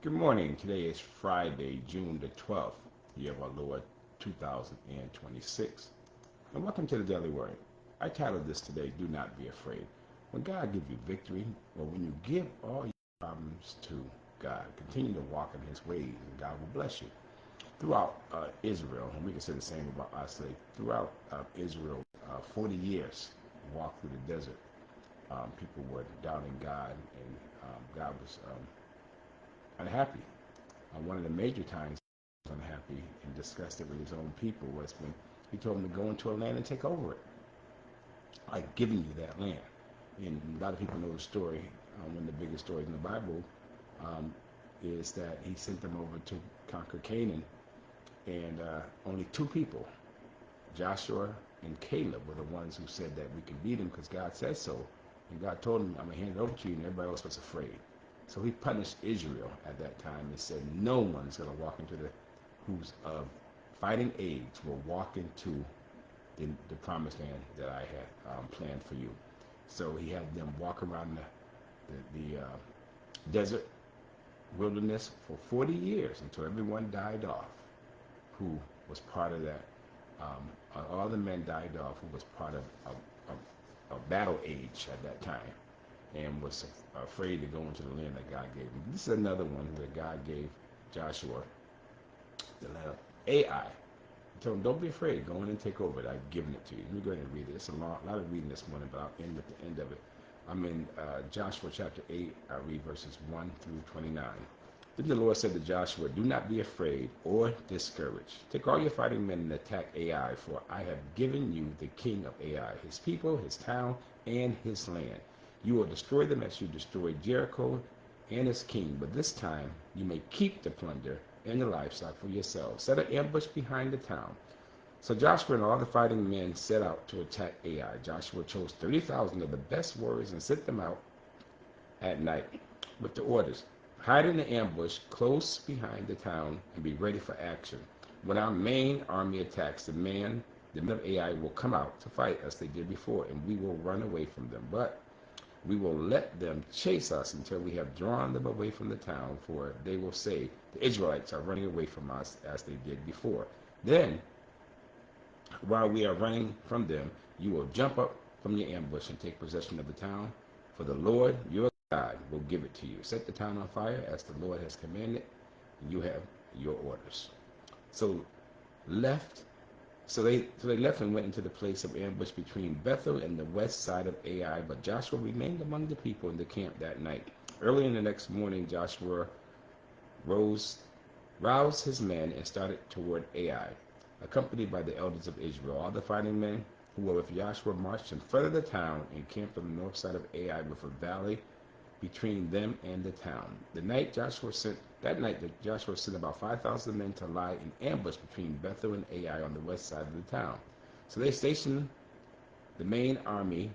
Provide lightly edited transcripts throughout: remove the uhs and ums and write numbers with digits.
Good morning. Today is Friday, June the 12th, year of our Lord 2026. And welcome to the Daily Word. I titled this today, Do Not Be Afraid. When God gives you victory, or when you give all your problems to God, continue to walk in His ways, and God will bless you. Throughout Israel, and we can say the same about us, throughout Israel, 40 years walked through the desert. People were doubting God, and God was unhappy. One of the major times he was unhappy and disgusted with his own people was when he told them to go into a land and take over it. I've given you that land. And a lot of people know the story. One of the biggest stories in the Bible is that he sent them over to conquer Canaan. And only two people, Joshua and Caleb, were the ones who said that we can beat him because God said so. And God told him, I'm going to hand it over to you, and everybody else was afraid. So he punished Israel at that time and said, no one's going to walk into who's of fighting age will walk into the promised land that I had planned for you. So he had them walk around the desert wilderness for 40 years until everyone died off who was part of that. All the men died off who was part of a battle age at that time and was afraid to go into the land that God gave him. This is another one where God gave Joshua the land of Ai. He told him, don't be afraid. Go in and take over it. I've given it to you. Let me go ahead and read it. It's a lot of reading this morning, but I'll end with the end of it. I'm in Joshua chapter 8. I read verses 1 through 29. Then the Lord said to Joshua, do not be afraid or discouraged. Take all your fighting men and attack Ai, for I have given you the king of Ai, his people, his town, and his land. You will destroy them as you destroyed Jericho and its king, but this time you may keep the plunder and the livestock for yourselves. Set an ambush behind the town. So Joshua and all the fighting men set out to attack Ai. Joshua chose 30,000 of the best warriors and sent them out at night with the orders, hide in the ambush close behind the town and be ready for action. When our main army attacks, the men of Ai will come out to fight as they did before, and we will run away from them. But we will let them chase us until we have drawn them away from the town, for they will say, the Israelites are running away from us as they did before. Then, while we are running from them, you will jump up from your ambush and take possession of the town, for the Lord your God will give it to you. Set the town on fire as the Lord has commanded, and you have your orders. So they left and went into the place of ambush between Bethel and the west side of Ai, but Joshua remained among the people in the camp that night. Early in the next morning, Joshua roused his men and started toward Ai, accompanied by the elders of Israel. All the fighting men who were with Joshua marched in front of the town and camped on the north side of Ai with a valley between them and the town. That night, Joshua sent about 5,000 men to lie in ambush between Bethel and Ai on the west side of the town. So they stationed the main army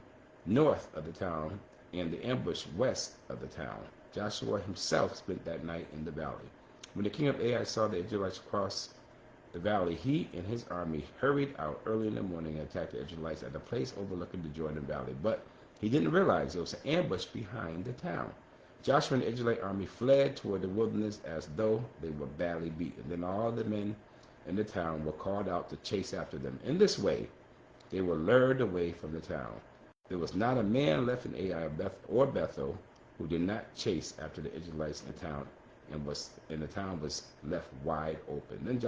north of the town and the ambush west of the town. Joshua himself spent that night in the valley. When the king of Ai saw the Israelites cross the valley, he and his army hurried out early in the morning and attacked the Israelites at a place overlooking the Jordan Valley. But he didn't realize there was an ambush behind the town. Joshua and the Israelite army fled toward the wilderness as though they were badly beaten. Then all the men in the town were called out to chase after them. In this way, they were lured away from the town. There was not a man left in Ai or Bethel who did not chase after the Israelites in the town, and the town was left wide open. Then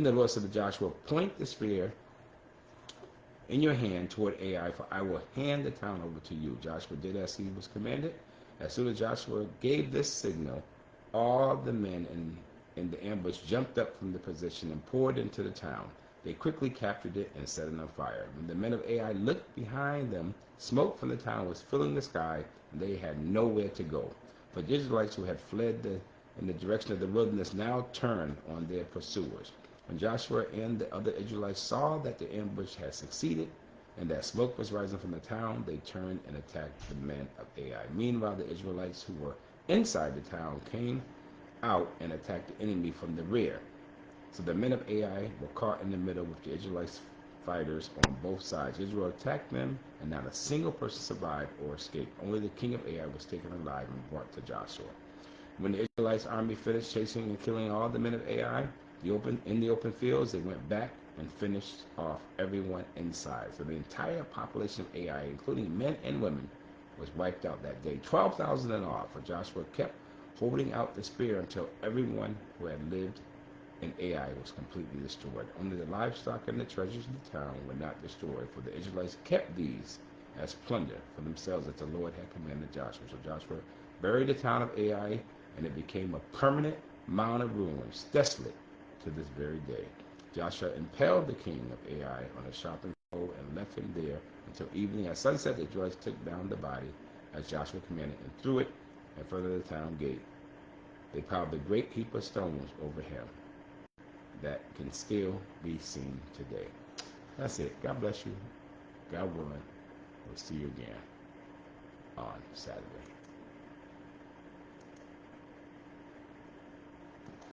the Lord said to Joshua, point the spear in your hand toward Ai, for I will hand the town over to you. Joshua did as he was commanded. As soon as Joshua gave this signal, all the men in the ambush jumped up from the position and poured into the town. They quickly captured it and set it on fire. When the men of Ai looked behind them, smoke from the town was filling the sky, and they had nowhere to go. But the Israelites who had fled in the direction of the wilderness now turned on their pursuers. When Joshua and the other Israelites saw that the ambush had succeeded and that smoke was rising from the town, they turned and attacked the men of Ai. Meanwhile, the Israelites who were inside the town came out and attacked the enemy from the rear. So the men of Ai were caught in the middle with the Israelites fighters on both sides. Israel attacked them, and not a single person survived or escaped. Only the king of Ai was taken alive and brought to Joshua. When the Israelites' army finished chasing and killing all the men of Ai, in the open fields, they went back and finished off everyone inside. So the entire population of Ai, including men and women, was wiped out that day. 12,000 in all, for Joshua kept holding out the spear until everyone who had lived in Ai was completely destroyed. Only the livestock and the treasures of the town were not destroyed, for the Israelites kept these as plunder for themselves as the Lord had commanded Joshua. So Joshua buried the town of Ai, and it became a permanent mound of ruins, desolate to this very day. Joshua impaled the king of Ai on a sharpened pole and left him there until evening. At sunset, the Israelites took down the body as Joshua commanded and threw it in front of the town gate. They piled a great heap of stones over him that can still be seen today. That's it. God bless you. God willing, we'll see you again on Saturday.